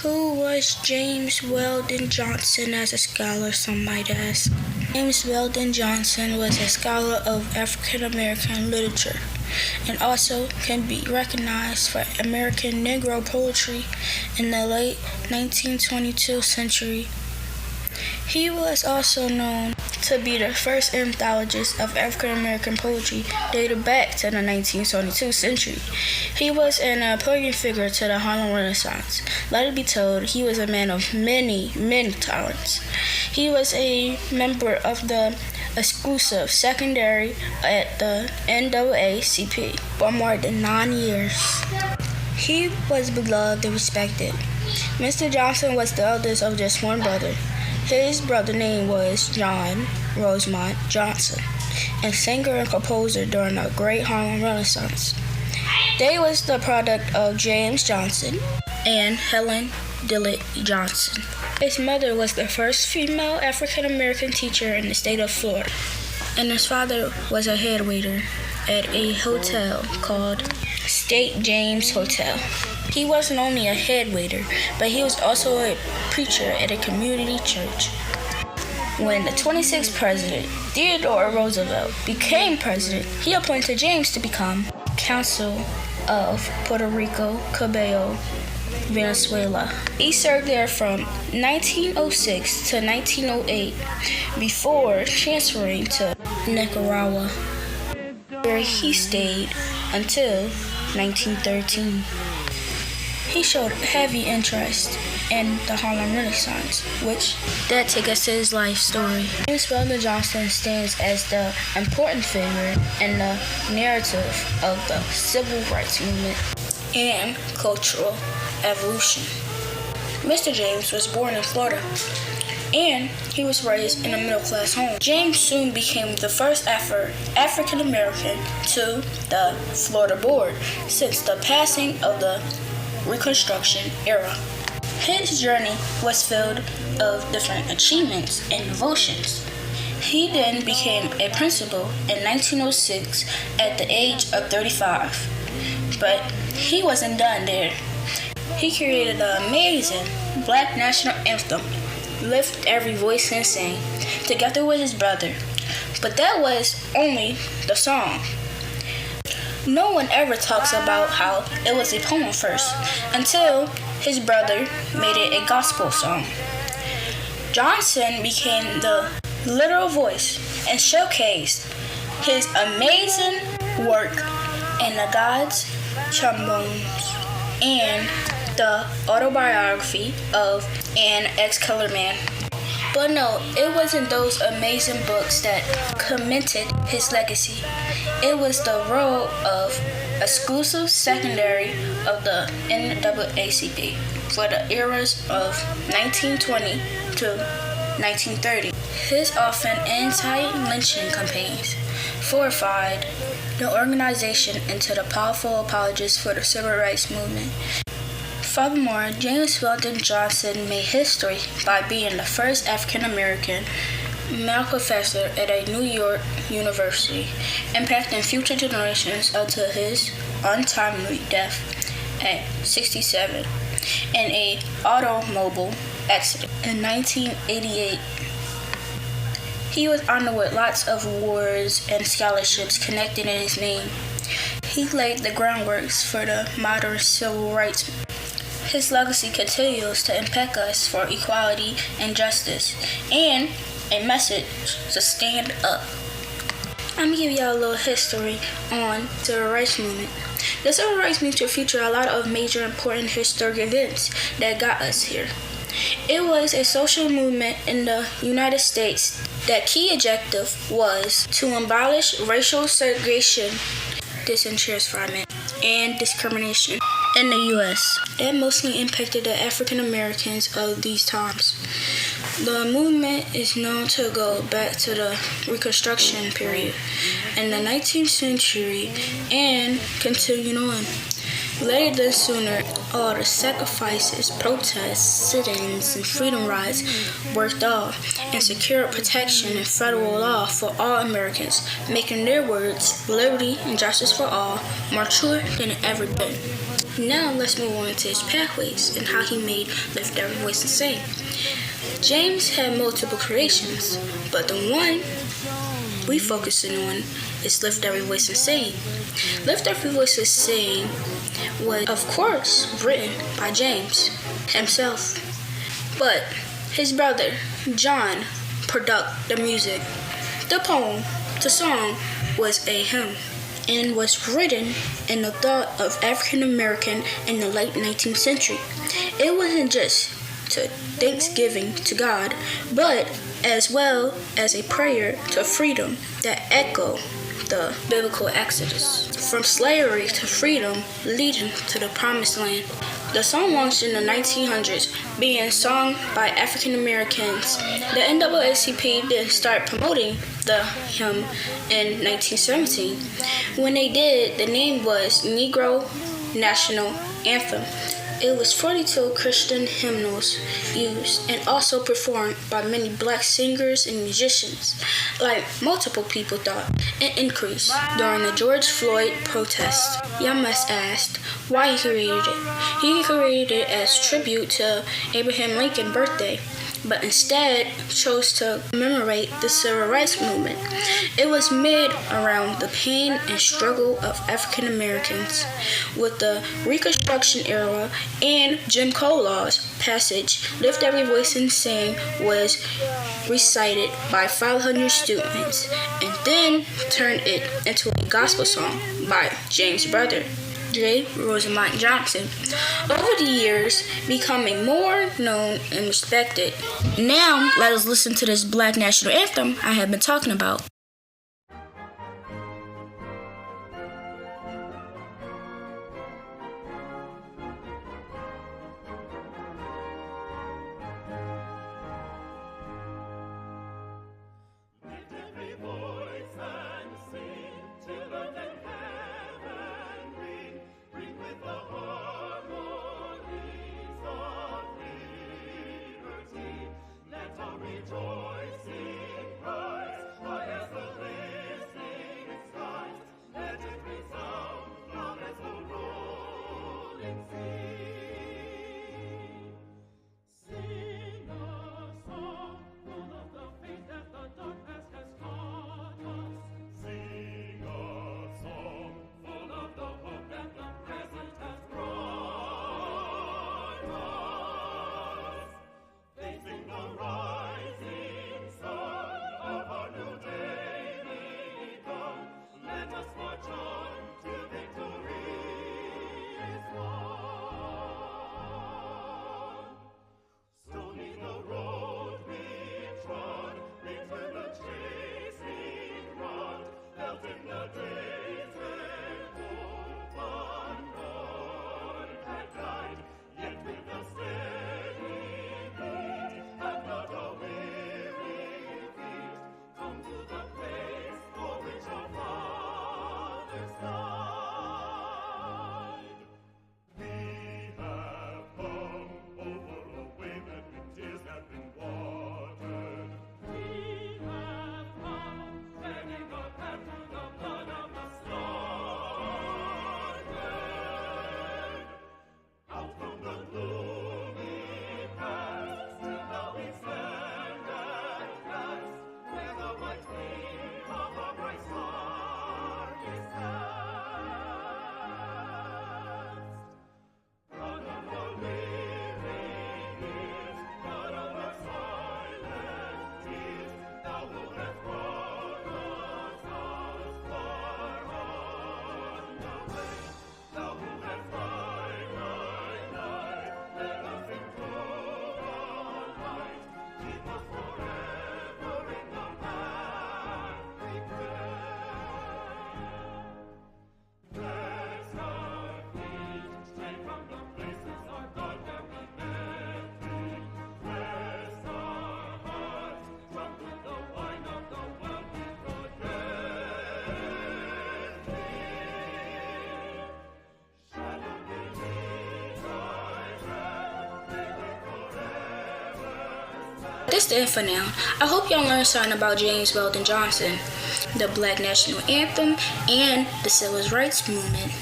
Who was James Weldon Johnson as a scholar, some might ask? James Weldon Johnson was a scholar of African American literature and also can be recognized for American Negro poetry in the late 1922 century. He was also known to be the first anthologist of African American poetry dated back to the 1922 century. He was an important figure to the Harlem Renaissance. Let it be told, he was a man of many talents. He was a member of the exclusive secondary at the NAACP for more than 9 years. He was beloved and respected. Mr. Johnson was the eldest of just one brother. His brother's name was John Rosemont Johnson, a singer and composer during the Great Harlem Renaissance. They was the product of James Johnson and Helen Dillett Johnson. His mother was the first female African American teacher in the state of Florida, and his father was a head waiter at a hotel called St. James Hotel. He wasn't only a head waiter, but he was also a preacher at a community church. When the 26th president, Theodore Roosevelt, became president, he appointed James to become Consul of Puerto Rico, Cabello, Venezuela. He served there from 1906 to 1908 before transferring to Nicaragua, where he stayed until 1913. He showed heavy interest in the Harlem Renaissance, which that takes us to his life story. James Weldon Johnson stands as the important figure in the narrative of the civil rights movement and cultural evolution. Mr. James was born in Florida, and he was raised in a middle-class home. James soon became the first African American to the Florida board since the passing of the Reconstruction era. His journey was filled of different achievements and devotions. He then became a principal in 1906 at the age of 35. But he wasn't done there. He created the amazing Black National Anthem, Lift Every Voice and Sing, together with his brother. But that was only the song. No one ever talks about how it was a poem first, until his brother made it a gospel song. Johnson became the literal voice and showcased his amazing work in the God's Trombones and the autobiography of an ex-colored man. But no, it wasn't those amazing books that cemented his legacy. It was the role of exclusive secondary of the NAACP for the eras of 1920 to 1930. His often anti-lynching campaigns fortified the organization into the powerful apologist for the civil rights movement. Furthermore, James Weldon Johnson made history by being the first African American male professor at a New York university, impacting future generations until his untimely death at 67 in an automobile accident in 1988. He was honored with lots of awards and scholarships connected in his name. He laid the groundwork for the modern civil rights. His legacy continues to impact us for equality and justice, and a message to stand up. I'm gonna give y'all a little history on the civil rights movement. The civil rights movement featured a lot of major important historic events that got us here. It was a social movement in the United States that key objective was to abolish racial segregation, disenfranchisement, and discrimination in the U.S. That mostly impacted the African Americans of these times. The movement is known to go back to the Reconstruction period in the 19th century and continuing on. Later than sooner, all the sacrifices, protests, sit-ins, and freedom rides worked off and secured protection and federal law for all Americans, making their words, liberty and justice for all, more true than it ever been. Now let's move on to his pathways and how he made Lift Every Voice and Sing. James had multiple creations, but the one we focusing on is Lift Every Voice and Sing. Lift Every Voice and Sing was, of course, written by James himself, but his brother, John, produced the music. The poem, the song, was a hymn and was written in the thought of African American in the late 19th century. It wasn't just to thanksgiving to God, but as well as a prayer to freedom that echoed the biblical exodus from slavery to freedom leading to the promised land. The song launched in the 1900s, being sung by African Americans. The NAACP then started promoting the hymn in 1917. When they did, the name was Negro National Anthem. It was 42 Christian hymnals used and also performed by many black singers and musicians. Like multiple people thought, an increase during the George Floyd protests. Y'all must ask why he created it. He created it as tribute to Abraham Lincoln's birthday, but instead chose to commemorate the Civil Rights Movement. It was made around the pain and struggle of African Americans. With the Reconstruction era and Jim Crow laws passage, Lift Every Voice and Sing was recited by 500 students and then turned it into a gospel song by James' brother, J. Rosamond Johnson, over the years becoming more known and respected. Now, let us listen to this Black National Anthem I have been talking about. This the end for now. I hope y'all learned something about James Weldon Johnson, the Black National Anthem, and the Civil Rights Movement.